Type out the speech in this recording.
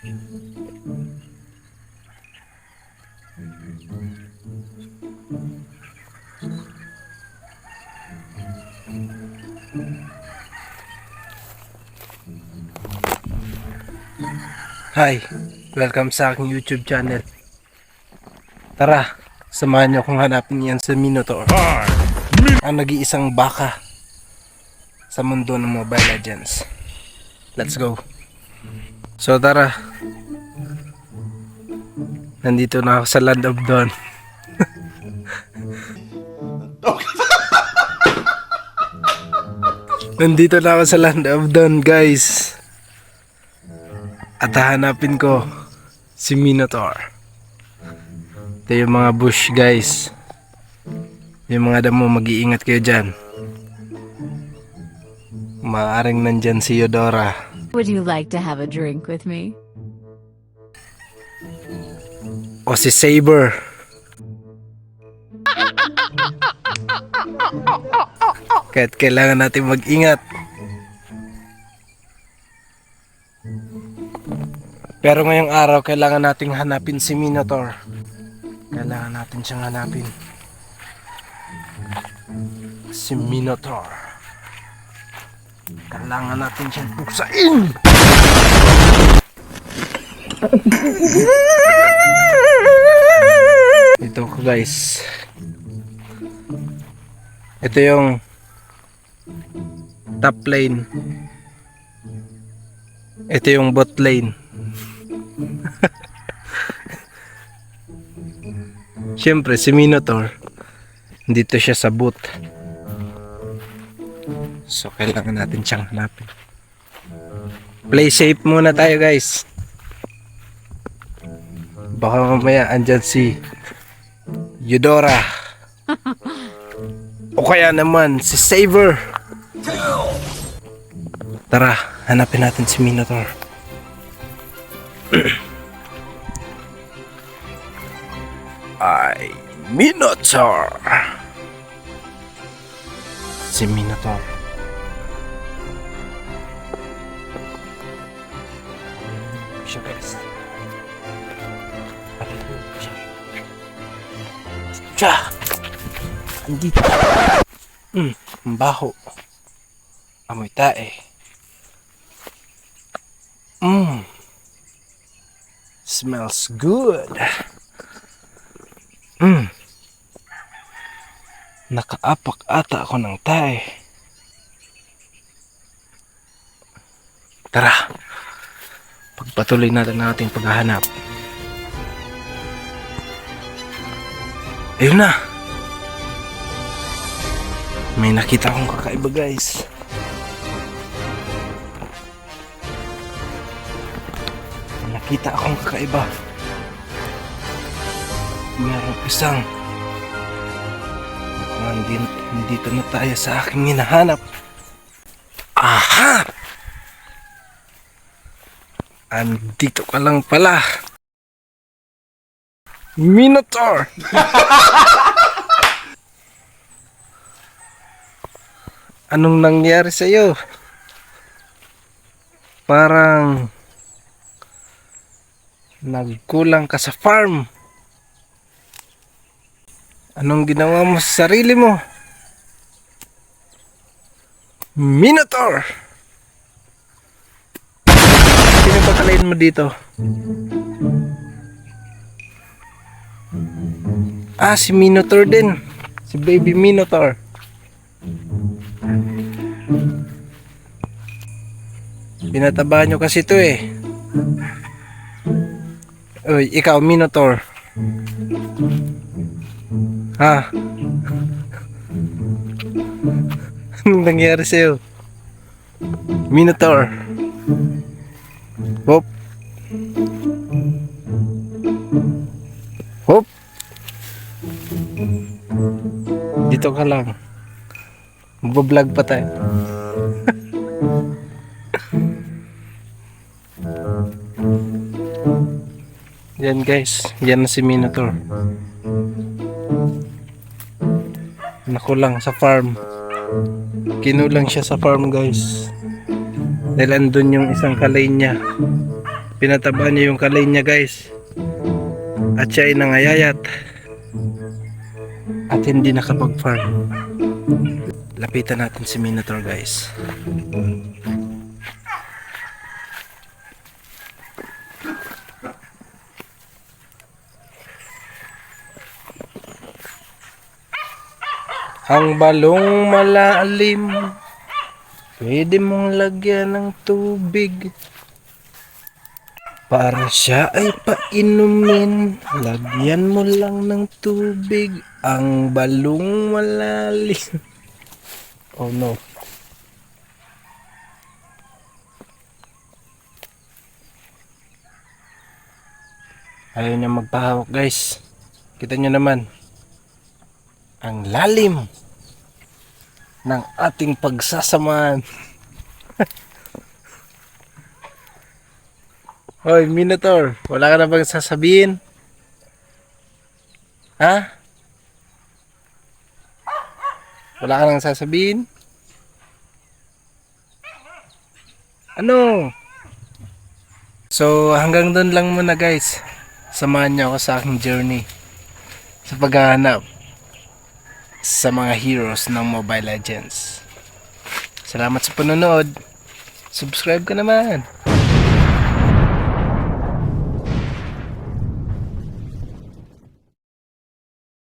Hi, welcome sa aking YouTube channel. Tara, samahan niyo akong hanapin yan sa Minotaur, ang nag-iisang baka sa mundo ng Mobile Legends. Let's go. So tara, nandito na ako sa Land of Dawn. Nandito na ako sa Land of Dawn, guys. At hahanapin ko si Minotaur. Ito yung mga bush, guys. Yung mga damo, mag-iingat kayo dyan. Maaaring nandyan si Eudora. Would you like to have a drink with me? O si Saber. Kaya't kailangan natin mag-ingat. Pero ngayong araw, kailangan nating hanapin si Minotaur. Kailangan natin siyang hanapin. Si Minotaur. Kailangan natin siyang puksain! Ito ko, guys. Ito yung top lane. Ito yung bot lane. Siyempre si Minotaur dito siya sa boot. So kailangan natin siyang hanapin. Play safe muna tayo, guys. Baka mamaya andyan si Eudora. O kaya naman si Saber. Tara, hanapin natin si Minotaur. Ay, Minotaur. Si Minotaur. Siya, guys. Siya. Andito. Ang baho. Amoy tae. Smells good. Nakaapak ata ako ng tae. Tara, pagpatuloy natin ang ating paghahanap. Ayun na. May nakita akong kakaiba, guys. Nakita akong kakaiba. Meron isang nandito na tayo sa aking hinahanap. Aha! Andito ka lang pala, Minotaur! Anong nangyari sa'yo? Parang nagkulang ka sa farm. Anong ginawa mo sa sarili mo, Minotaur? Sino ba kalain mo dito? Ah, si Minotaur din. Si baby Minotaur. Pinataba nyo kasi ito eh. Uy, ikaw Minotaur. Ha? Anong nangyari sa'yo, Minotaur? Hop. Hop. Dito ka lang. Magbablog pa tayo. Yan, guys. Yan na si Minotaur. Nakulang sa farm. Kinulang siya sa farm, guys. Dahil andun yung isang kalay niya. pinataba niya yung kalay niya guys. At siya ay nangayayat. At hindi nakapag-farm. Lapitan natin si Minotaur guys. Ang balong malalim, pwede mong lagyan ng tubig. Para siya ay painumin, lagyan mo lang ng tubig. Ang balong malalim. Oh no. Ayaw niya magpahawak guys. Kita nyo naman. Ang lalim ng ating pagsasamahan. Hoy, Minotaur, wala ka na bang sasabihin? Ha? Wala ka nang sasabihin? Ano? So, hanggang doon lang muna guys. Samahan niyo ako sa aking journey sa paghahanap sa mga heroes ng Mobile Legends. Salamat sa panonood. Subscribe ka naman.